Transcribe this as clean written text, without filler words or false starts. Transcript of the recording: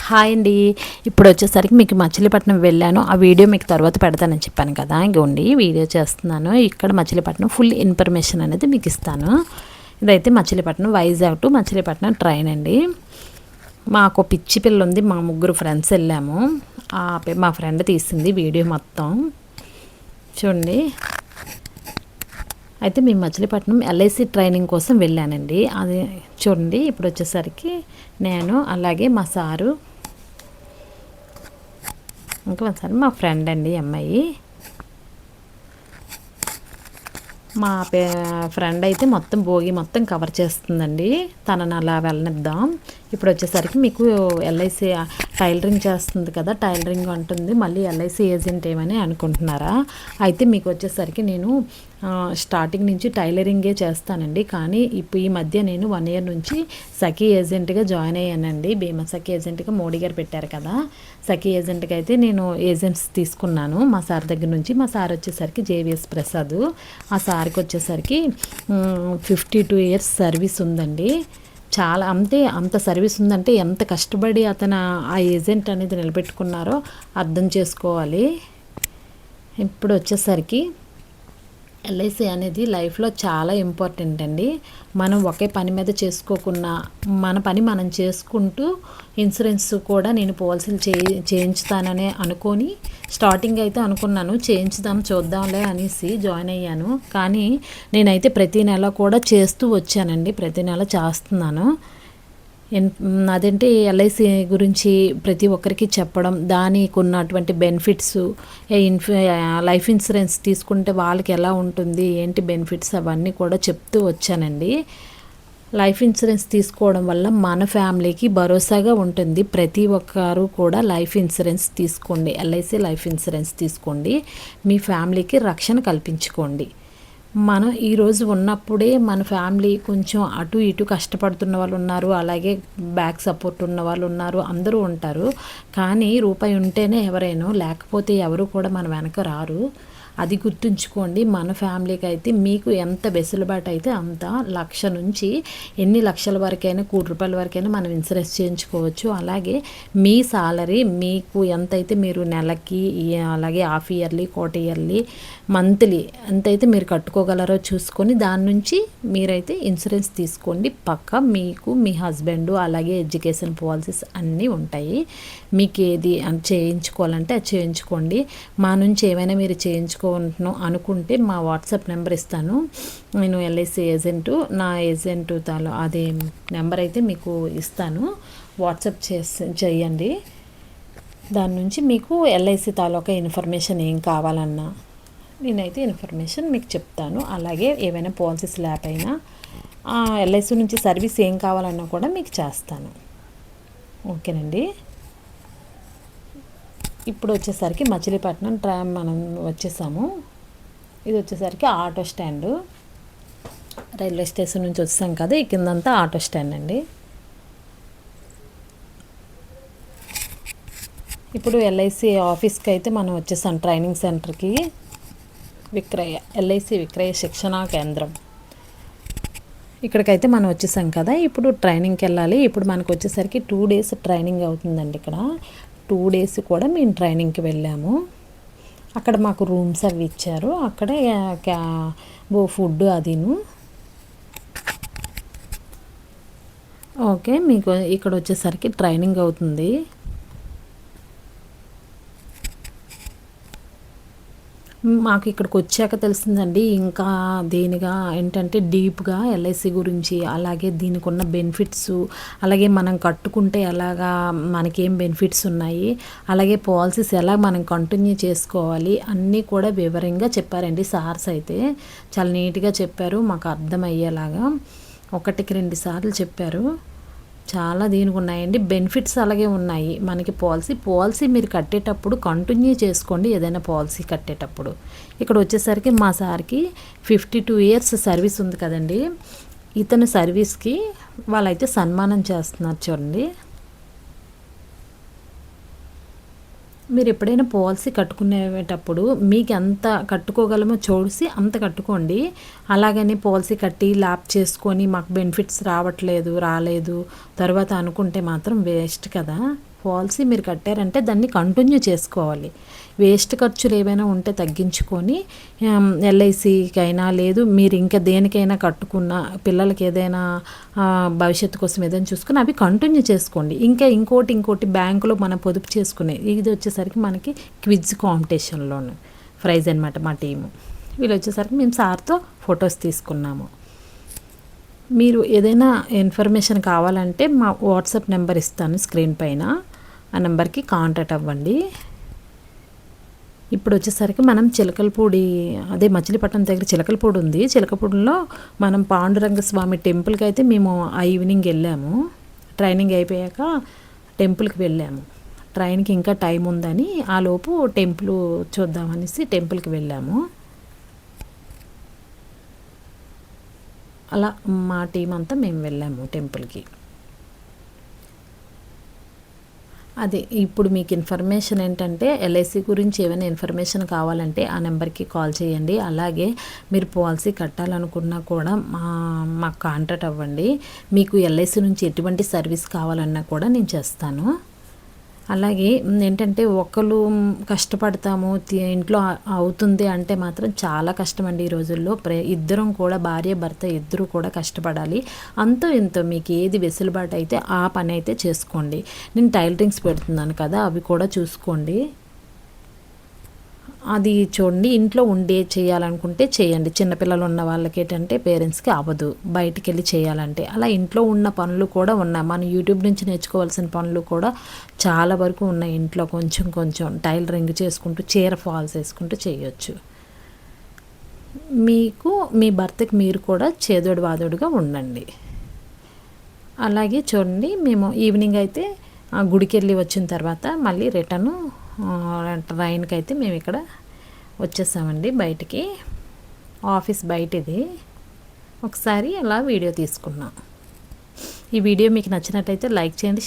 Hi అండి. ఇప్పుడు వచ్చేసరికి మీకు మచిలీపట్నం వెళ్ళాను. ఆ వీడియో మీకు తర్వాత పెడతానని చెప్పాను కదా, ఇంకోండి వీడియో చేస్తున్నాను. ఇక్కడ మచిలీపట్నం ఫుల్ ఇన్ఫర్మేషన్ అనేది మీకు ఇస్తాను. ఇదైతే మచిలీపట్నం వైజాగ్ టు మచిలీపట్నం ట్రైన్ అండి. మాకు పిచ్చి పిల్ల ఉంది, మా ముగ్గురు ఫ్రెండ్స్ వెళ్ళాము. మా ఫ్రెండ్ తీసింది వీడియో మొత్తం చూడండి. అయితే మేము మచిలీపట్నం ఎల్ఐసి ట్రైనింగ్ కోసం వెళ్ళానండి. అది చూడండి. ఇప్పుడు వచ్చేసరికి నేను అలాగే మా సారు ఇంకా ఒకసారి మా ఫ్రెండ్ అండి అమ్మాయి. మా ఫ్రెండ్ అయితే మొత్తం భోగి మొత్తం కవర్ చేస్తుందండి. తనని అలా వెళ్ళనిద్దాం. ఇప్పుడు వచ్చేసరికి మీకు ఎల్ఐసి టైలరింగ్ చేస్తుంది కదా, టైలరింగ్ అంటుంది, మళ్ళీ ఎల్ఐసి ఏజెంట్ ఏమని అనుకుంటున్నారా? అయితే మీకు వచ్చేసరికి నేను స్టార్టింగ్ నుంచి టైలరింగే చేస్తానండి. కానీ ఇప్పుడు ఈ మధ్య నేను 1 year నుంచి సఖీ ఏజెంట్గా జాయిన్ అయ్యానండి. బీమా సఖీ ఏజెంట్గా మోడీ గారు పెట్టారు కదా, సఖీ ఏజెంట్గా అయితే నేను ఏజెంట్స్ తీసుకున్నాను మా సార్ దగ్గర నుంచి. మా సార్ వచ్చేసరికి జేవిఎస్ ప్రసాద్. ఆ సార్కి వచ్చేసరికి 52 years సర్వీస్ ఉందండి. చాలా అంత సర్వీస్ ఉందంటే ఎంత కష్టపడి అతను ఆ ఏజెంట్ అనేది నిలబెట్టుకున్నారో అర్థం చేసుకోవాలి. ఇప్పుడు వచ్చేసరికి ఎల్ఐసి అనేది లైఫ్లో చాలా ఇంపార్టెంట్ అండి. మనం ఒకే పని మీద చేసుకోకుండా మన పని మనం చేసుకుంటూ ఇన్సూరెన్స్ కూడా నేను పాలసీలు చేయించుతానని అనుకొని స్టార్టింగ్ అయితే అనుకున్నాను, చేయించుదాం చూద్దాంలే అనేసి జాయిన్ అయ్యాను. కానీ నేనైతే ప్రతి నెల కూడా చేస్తూ వచ్చానండి, ప్రతి నెల చేస్తున్నాను. అదేంటి ఎల్ఐసి గురించి ప్రతి ఒక్కరికి చెప్పడం, దానికి ఉన్నటువంటి బెనిఫిట్స్, లైఫ్ ఇన్సూరెన్స్ తీసుకుంటే వాళ్ళకి ఎలా ఉంటుంది, ఏంటి బెనిఫిట్స్, అవన్నీ కూడా చెప్తూ వచ్చానండి. లైఫ్ ఇన్సూరెన్స్ తీసుకోవడం వల్ల మన ఫ్యామిలీకి భరోసాగా ఉంటుంది. ప్రతి ఒక్కరు కూడా లైఫ్ ఇన్సూరెన్స్ తీసుకోండి, ఎల్ఐసి లైఫ్ ఇన్సూరెన్స్ తీసుకోండి, మీ ఫ్యామిలీకి రక్షణ కల్పించుకోండి. మనం ఈరోజు ఉన్నప్పుడే మన ఫ్యామిలీ కొంచెం అటు ఇటు కష్టపడుతున్న వాళ్ళు ఉన్నారు, అలాగే బ్యాక్ సపోర్ట్ ఉన్న వాళ్ళు ఉన్నారు, అందరూ ఉంటారు. కానీ రూపాయి ఉంటేనే ఎవరైనా, లేకపోతే ఎవరు కూడా మన వెనక రారు. అది గుర్తుంచుకోండి. మన ఫ్యామిలీకి అయితే మీకు ఎంత వెసులుబాటు అయితే అంత, 1,00,000 నుంచి ఎన్ని లక్షల వరకైనా, ₹1,00,00,000 వరకైనా మనం ఇన్సూరెన్స్ చేయించుకోవచ్చు. అలాగే మీ సాలరీ మీకు ఎంతైతే మీరు నెలకి, అలాగే half yearly, quarter yearly, monthly ఎంతైతే మీరు కట్టుకోగలరో చూసుకొని దాని నుంచి మీరైతే ఇన్సూరెన్స్ తీసుకోండి. పక్క మీకు మీ హస్బెండ్ అలాగే ఎడ్యుకేషన్ పాలసీస్ అన్నీ ఉంటాయి. మీకు ఏది చేయించుకోవాలంటే అది చేయించుకోండి. మా నుంచి ఏమైనా మీరు చేయించుకోవాలను అనుకుంటే మా వాట్సాప్ నెంబర్ ఇస్తాను. నేను ఎల్ఐసి ఏజెంటు, నా ఏజెంటు అదే నెంబర్ అయితే మీకు ఇస్తాను, వాట్సాప్ చేయండి. దాని నుంచి మీకు ఎల్ఐసి తాలూకా ఇన్ఫర్మేషన్ ఏం కావాలన్నా నేనైతే ఇన్ఫర్మేషన్ మీకు చెప్తాను. అలాగే ఏవైనా పాలసీస్ లేకపోయినా ఎల్ఐసి నుంచి సర్వీస్ ఏం కావాలన్నా కూడా మీకు చేస్తాను. ఓకేనండి. ఇప్పుడు వచ్చేసరికి మచిలీపట్నం మనం వచ్చేసాము. ఇది వచ్చేసరికి ఆటో స్టాండు, రైల్వే స్టేషన్ నుంచి వచ్చాం కదా, ఈ కిందంతా ఆటో స్టాండ్ అండి. ఇప్పుడు ఎల్ఐసి ఆఫీస్కి అయితే మనం వచ్చేసాం, ట్రైనింగ్ సెంటర్కి. ఎల్ఐసి విక్రయ శిక్షణా కేంద్రం, ఇక్కడికైతే మనం వచ్చేసాం కదా. ఇప్పుడు ట్రైనింగ్కి వెళ్ళాలి. ఇప్పుడు మనకు వచ్చేసరికి 2 days ట్రైనింగ్ అవుతుందండి. ఇక్కడ 2 days కూడా మేము ట్రైనింగ్కి వెళ్ళాము. అక్కడ మాకు రూమ్స్ అవి ఇచ్చారు, అక్కడే ఫుడ్ అదిను. ఓకే, మీకు ఇక్కడ వచ్చేసరికి ట్రైనింగ్ అవుతుంది. మాకు ఇక్కడికి వచ్చాక తెలిసిందండి, ఇంకా దీనిగా ఏంటంటే డీప్గా ఎల్ఐసి గురించి, అలాగే దీనికి ఉన్న బెనిఫిట్స్, అలాగే మనం కట్టుకుంటే ఎలాగా మనకేం బెనిఫిట్స్ ఉన్నాయి, అలాగే పాలసీస్ ఎలా మనం కంటిన్యూ చేసుకోవాలి, అన్నీ కూడా వివరంగా చెప్పారండి. సార్స్ అయితే చాలా నీట్గా చెప్పారు, మాకు అర్థమయ్యేలాగా 1కి 2 సార్లు చెప్పారు. చాలా దీనికి ఉన్నాయండి బెనిఫిట్స్, అలాగే ఉన్నాయి మనకి. పాలసీ మీరు కట్టేటప్పుడు కంటిన్యూ చేసుకోండి, ఏదైనా పాలసీ కట్టేటప్పుడు. ఇక్కడ వచ్చేసరికి మా సార్కి 52 years సర్వీస్ ఉంది కదండి. ఇతని సర్వీస్కి వాళ్ళైతే సన్మానం చేస్తున్నారు చూడండి. మీరు ఎప్పుడైనా పాలసీ కట్టుకునేటప్పుడు మీకు ఎంత కట్టుకోగలమో చూసి అంత కట్టుకోండి. అలాగని పాలసీ కట్టి ల్యాప్ చేసుకొని మాకు బెనిఫిట్స్ రాలేదు తర్వాత అనుకుంటే మాత్రం వేస్ట్ కదా. పాలసీ మీరు కట్టారంటే దాన్ని కంటిన్యూ చేసుకోవాలి. వేస్ట్ ఖర్చులు ఏవైనా ఉంటే తగ్గించుకొని ఎల్ఐసికైనా లేదు మీరు ఇంకా దేనికైనా కట్టుకున్న పిల్లలకి ఏదైనా భవిష్యత్తు కోసం ఏదైనా చూసుకుని అవి కంటిన్యూ చేసుకోండి. ఇంకా ఇంకోటి బ్యాంకులో మనం పొదుపు చేసుకునే ఇది వచ్చేసరికి మనకి క్విజ్ కాంపిటీషన్లోను ప్రైజ్ అనమాట. మా టీము వీళ్ళు వచ్చేసరికి మేము సార్తో ఫొటోస్ తీసుకున్నాము. మీరు ఏదైనా ఇన్ఫర్మేషన్ కావాలంటే మా వాట్సాప్ నెంబర్ ఇస్తాను స్క్రీన్ పైన, ఆ నెంబర్కి కాంటాక్ట్ అవ్వండి. ఇప్పుడు వచ్చేసరికి మనం చిలకలపూడి అదే మచిలీపట్నం దగ్గర చిలకలపూడి ఉంది. చిలకపూడిలో మనం పాండురంగ స్వామి టెంపుల్కి అయితే మేము ఆ ఈవినింగ్ వెళ్ళాము. ట్రైనింగ్ అయిపోయాక టెంపుల్కి వెళ్ళాము. ట్రైన్కి ఇంకా టైం ఉందని ఆ లోపు టెంపుల్ చూద్దామనేసి టెంపుల్కి వెళ్ళాము. అలా మా టీం అంతా మేము వెళ్ళాము టెంపుల్కి. అదే ఇప్పుడు మీకు ఇన్ఫర్మేషన్ ఏంటంటే ఎల్ఐసి గురించి ఏమైనా ఇన్ఫర్మేషన్ కావాలంటే ఆ నెంబర్కి కాల్ చేయండి. అలాగే మీరు పాలసీ కట్టాలనుకున్నా కూడా మాకు కాంటాక్ట్ అవ్వండి. మీకు ఎల్ఐసి నుంచి ఎటువంటి సర్వీస్ కావాలన్నా కూడా నేను చేస్తాను. అలాగే ఏంటంటే ఒకరు కష్టపడతాము ఇంట్లో అవుతుంది అంటే మాత్రం చాలా కష్టమండి ఈ రోజుల్లో. ఇద్దరం కూడా భార్య భర్త ఇద్దరు కూడా కష్టపడాలి. అంతో ఇంతో మీకు ఏది వెసులుబాటు అయితే ఆ పని అయితే చేసుకోండి. నేను టైలరింగ్స్ పెడుతున్నాను కదా, అవి కూడా చూసుకోండి. అది చూడండి, ఇంట్లో ఉండే చేయాలనుకుంటే చేయండి. చిన్నపిల్లలు ఉన్న వాళ్ళకి ఏంటంటే పేరెంట్స్కి అవ్వదు బయటికి వెళ్ళి చేయాలంటే. అలా ఇంట్లో ఉన్న పనులు కూడా ఉన్నాయి. మనం యూట్యూబ్ నుంచి నేర్చుకోవాల్సిన పనులు కూడా చాలా వరకు ఉన్నాయి. ఇంట్లో కొంచెం టైలరింగ్ చేసుకుంటూ చీర ఫాల్స్ వేసుకుంటూ చేయొచ్చు. మీకు మీ భర్తకి మీరు కూడా చేదోడు వాదోడుగా ఉండండి. అలాగే చూడండి, మేము ఈవినింగ్ అయితే గుడికి వెళ్ళి వచ్చిన తర్వాత మళ్ళీ రిటర్ను ట్రైన్కి అయితే మేము ఇక్కడ వచ్చేసామండి బయటికి. ఆఫీస్ బయట ఇది. ఒకసారి అలా వీడియో తీసుకున్నాం. ఈ వీడియో మీకు నచ్చినట్టయితే లైక్ చేయండి.